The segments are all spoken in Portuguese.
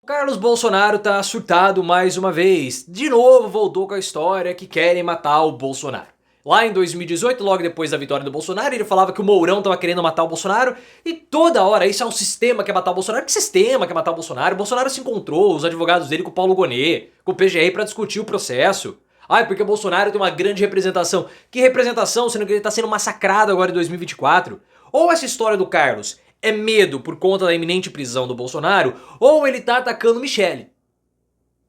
Carlos Bolsonaro tá surtado mais uma vez. De novo voltou com a história que querem matar o Bolsonaro. Lá em 2018, logo depois da vitória do Bolsonaro, ele falava que o Mourão tava querendo matar o Bolsonaro e toda hora isso é um sistema que quer matar o Bolsonaro. Que sistema quer matar o Bolsonaro? O Bolsonaro se encontrou, os advogados dele com o Paulo Gonet, com o PGR pra discutir o processo. Ai, porque o Bolsonaro tem uma grande representação. Que representação, sendo que ele tá sendo massacrado agora em 2024? Ou essa história do Carlos é medo por conta da iminente prisão do Bolsonaro, ou ele tá atacando Michele.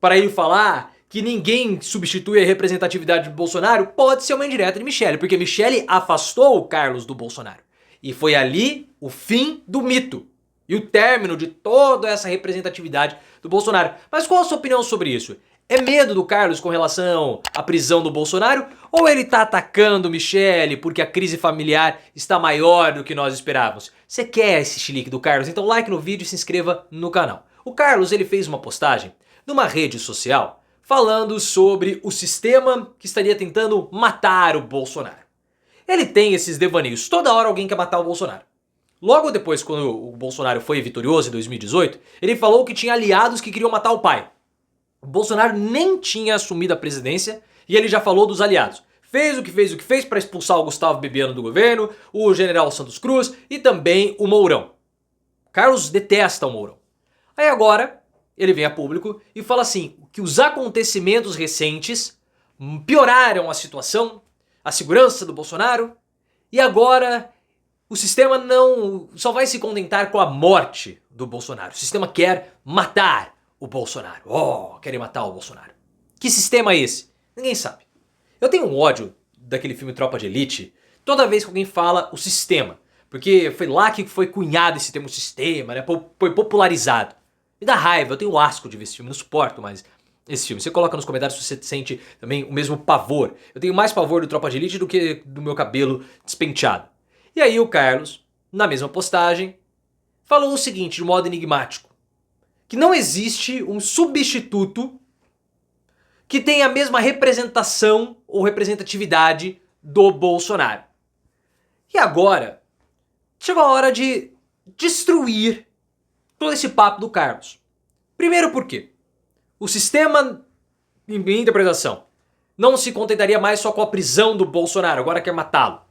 Para ele falar que ninguém substitui a representatividade do Bolsonaro, pode ser uma indireta de Michele, porque Michele afastou o Carlos do Bolsonaro. E foi ali o fim do mito. E o término de toda essa representatividade do Bolsonaro. Mas qual a sua opinião sobre isso? É medo do Carlos com relação à prisão do Bolsonaro? Ou ele tá atacando Michele porque a crise familiar está maior do que nós esperávamos? Você quer esse chilique do Carlos? Então like no vídeo e se inscreva no canal. O Carlos ele fez uma postagem numa rede social falando sobre o sistema que estaria tentando matar o Bolsonaro. Ele tem esses devaneios, toda hora alguém quer matar o Bolsonaro. Logo depois, quando o Bolsonaro foi vitorioso em 2018, ele falou que tinha aliados que queriam matar o pai. O Bolsonaro nem tinha assumido a presidência e ele já falou dos aliados. Fez o que fez para expulsar o Gustavo Bebiano do governo, o general Santos Cruz e também o Mourão. Carlos detesta o Mourão. Aí agora ele vem a público e fala assim que os acontecimentos recentes pioraram a situação, a segurança do Bolsonaro e agora o sistema não só vai se contentar com a morte do Bolsonaro. O sistema quer matar o Bolsonaro. Oh, querem matar o Bolsonaro. Que sistema é esse? Ninguém sabe. Eu tenho um ódio daquele filme Tropa de Elite toda vez que alguém fala o sistema. Porque foi lá que foi cunhado esse termo sistema, né? Foi popularizado. Me dá raiva, eu tenho asco de ver esse filme, não suporto mais esse filme. Você coloca nos comentários se você sente também o mesmo pavor. Eu tenho mais pavor do Tropa de Elite do que do meu cabelo despenteado. E aí o Carlos, na mesma postagem, falou o seguinte de modo enigmático. Que não existe um substituto que tenha a mesma representação ou representatividade do Bolsonaro. E agora, chegou a hora de destruir todo esse papo do Carlos. Primeiro por quê? O sistema, em minha interpretação, não se contentaria mais só com a prisão do Bolsonaro, agora quer matá-lo.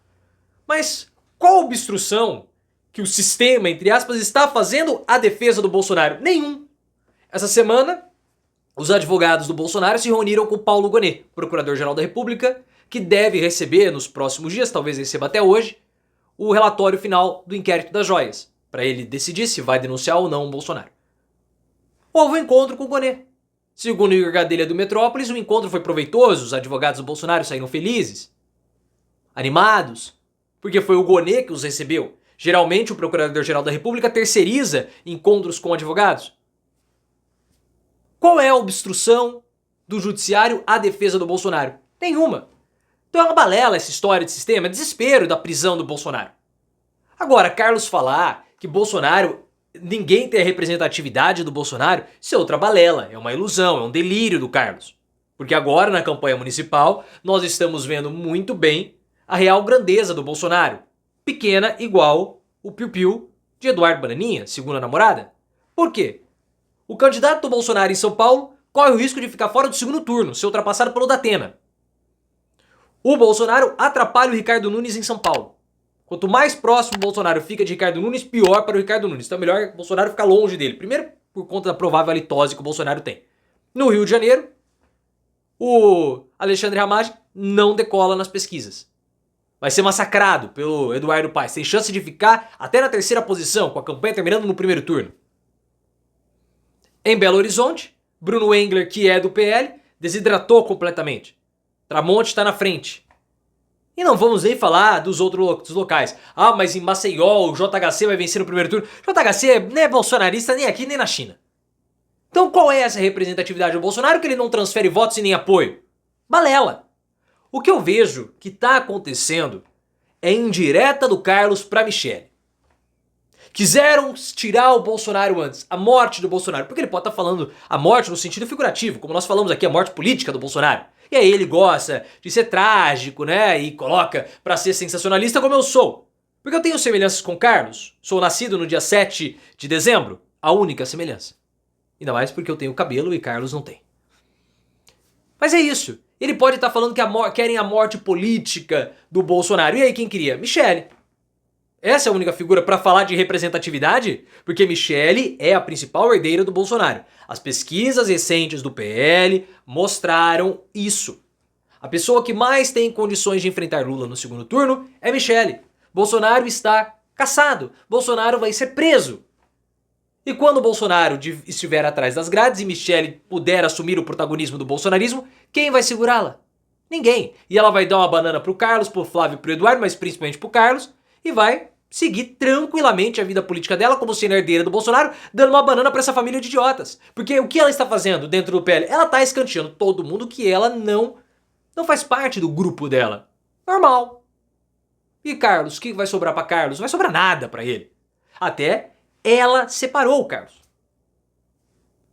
Mas qual a obstrução que o sistema, entre aspas, está fazendo à defesa do Bolsonaro? Nenhum. Essa semana, os advogados do Bolsonaro se reuniram com Paulo Gonet, procurador-geral da República, que deve receber nos próximos dias, talvez receba até hoje, o relatório final do inquérito das joias, para ele decidir se vai denunciar ou não o Bolsonaro. Houve um encontro com o Gonet. Segundo o Igor Gadelha do Metrópolis, o encontro foi proveitoso, os advogados do Bolsonaro saíram felizes, animados, porque foi o Gonet que os recebeu. Geralmente o Procurador-Geral da República terceiriza encontros com advogados. Qual é a obstrução do judiciário à defesa do Bolsonaro? Nenhuma. Então é uma balela essa história de sistema, é desespero da prisão do Bolsonaro. Agora, Carlos falar que Bolsonaro, ninguém tem a representatividade do Bolsonaro, isso é outra balela, é uma ilusão, é um delírio do Carlos. Porque agora na campanha municipal nós estamos vendo muito bem a real grandeza do Bolsonaro. Pequena igual o piu-piu de Eduardo Bananinha, segundo a namorada. Por quê? O candidato do Bolsonaro em São Paulo corre o risco de ficar fora do segundo turno, ser ultrapassado pelo Datena. O Bolsonaro atrapalha o Ricardo Nunes em São Paulo. Quanto mais próximo o Bolsonaro fica de Ricardo Nunes, pior para o Ricardo Nunes. Então é melhor o Bolsonaro ficar longe dele. Primeiro, por conta da provável litose que o Bolsonaro tem. No Rio de Janeiro, o Alexandre Ramagem não decola nas pesquisas. Vai ser massacrado pelo Eduardo Paes. Tem chance de ficar até na terceira posição, com a campanha terminando no primeiro turno. Em Belo Horizonte, Bruno Engler, que é do PL, desidratou completamente. Tramonte está na frente. E não vamos nem falar dos outros locais. Ah, mas em Maceió o JHC vai vencer no primeiro turno. JHC não é bolsonarista nem aqui nem na China. Então qual é essa representatividade do Bolsonaro que ele não transfere votos e nem apoio? Balela. O que eu vejo que está acontecendo é indireta do Carlos para Michele. Quiseram tirar o Bolsonaro antes, a morte do Bolsonaro, porque ele pode estar falando a morte no sentido figurativo, como nós falamos aqui, a morte política do Bolsonaro. E aí ele gosta de ser trágico, né, e coloca pra ser sensacionalista como eu sou. Porque eu tenho semelhanças com Carlos, sou nascido no dia 7 de dezembro, a única semelhança. Ainda mais porque eu tenho cabelo e Carlos não tem. Mas é isso. Ele pode estar falando que querem a morte política do Bolsonaro. E aí quem queria? Michele. Essa é a única figura para falar de representatividade? Porque Michele é a principal herdeira do Bolsonaro. As pesquisas recentes do PL mostraram isso. A pessoa que mais tem condições de enfrentar Lula no segundo turno é Michele. Bolsonaro está caçado. Bolsonaro vai ser preso. E quando Bolsonaro estiver atrás das grades e Michele puder assumir o protagonismo do bolsonarismo, quem vai segurá-la? Ninguém. E ela vai dar uma banana pro Carlos, pro Flávio e pro Eduardo, mas principalmente pro Carlos, e vai seguir tranquilamente a vida política dela como sendo herdeira do Bolsonaro, dando uma banana pra essa família de idiotas. Porque o que ela está fazendo dentro do PL? Ela tá escanteando todo mundo que ela não faz parte do grupo dela. Normal. E Carlos, o que vai sobrar pra Carlos? Não vai sobrar nada pra ele. Até ela separou o Carlos.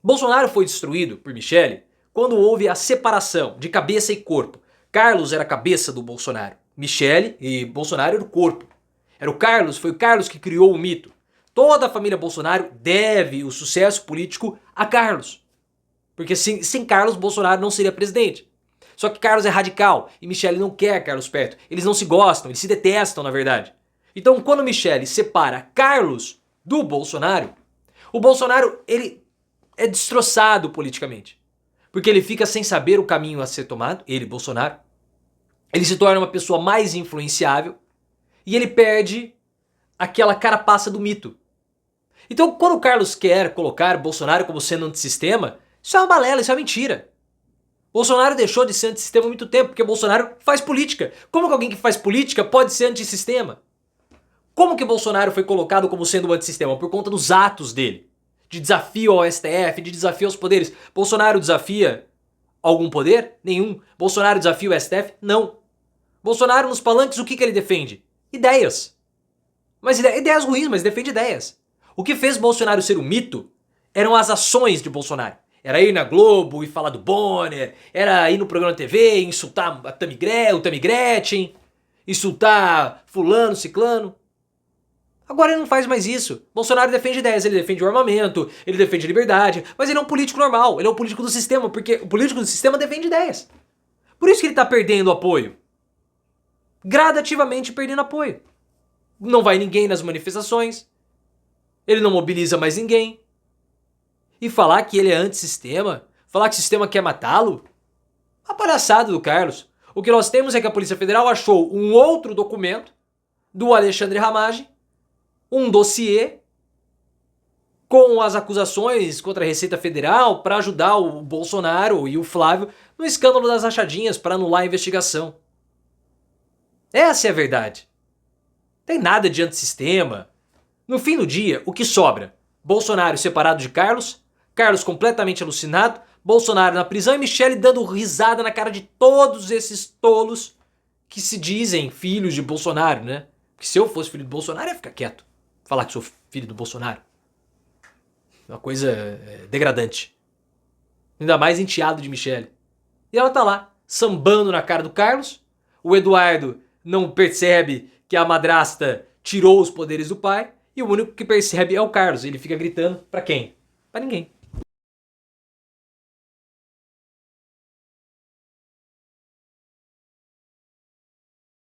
Bolsonaro foi destruído por Michele quando houve a separação de cabeça e corpo. Carlos era a cabeça do Bolsonaro. Michele e Bolsonaro era o corpo. Foi o Carlos que criou o mito. Toda a família Bolsonaro deve o sucesso político a Carlos. Porque sem Carlos, Bolsonaro não seria presidente. Só que Carlos é radical e Michele não quer Carlos perto. Eles não se gostam, eles se detestam, na verdade. Então, quando Michele separa Carlos do Bolsonaro, o Bolsonaro ele é destroçado politicamente. Porque ele fica sem saber o caminho a ser tomado, ele, Bolsonaro. Ele se torna uma pessoa mais influenciável e ele perde aquela carapaça do mito. Então, quando o Carlos quer colocar Bolsonaro como sendo antissistema, isso é uma balela, isso é uma mentira. Bolsonaro deixou de ser antissistema há muito tempo, porque Bolsonaro faz política. Como que alguém que faz política pode ser antissistema? Como que Bolsonaro foi colocado como sendo um antissistema? Por conta dos atos dele. De desafio ao STF, de desafio aos poderes. Bolsonaro desafia algum poder? Nenhum. Bolsonaro desafia o STF? Não. Bolsonaro nos palanques, o que ele defende? Ideias. Mas ideias ruins, mas defende ideias. O que fez Bolsonaro ser um mito eram as ações de Bolsonaro. Era ir na Globo e falar do Bonner, era ir no programa de TV e insultar o Tammy Gretchen, insultar fulano, ciclano. Agora ele não faz mais isso. Bolsonaro defende ideias, ele defende o armamento, ele defende a liberdade, mas ele é um político normal, ele é um político do sistema, porque o político do sistema defende ideias. Por isso que ele está perdendo apoio. Gradativamente perdendo apoio. Não vai ninguém nas manifestações, ele não mobiliza mais ninguém. E falar que ele é antissistema, falar que o sistema quer matá-lo, a palhaçada do Carlos. O que nós temos é que a Polícia Federal achou um outro documento do Alexandre Ramagem, um dossiê com as acusações contra a Receita Federal para ajudar o Bolsonaro e o Flávio no escândalo das rachadinhas para anular a investigação. Essa é a verdade. Não tem nada de antissistema. No fim do dia, o que sobra? Bolsonaro separado de Carlos, Carlos completamente alucinado, Bolsonaro na prisão e Michele dando risada na cara de todos esses tolos que se dizem filhos de Bolsonaro, né? Porque se eu fosse filho do Bolsonaro, eu ia ficar quieto. Falar que sou filho do Bolsonaro. Uma coisa degradante. Ainda mais enteado de Michele. E ela tá lá, sambando na cara do Carlos. O Eduardo não percebe que a madrasta tirou os poderes do pai. E o único que percebe é o Carlos. Ele fica gritando pra quem? Pra ninguém.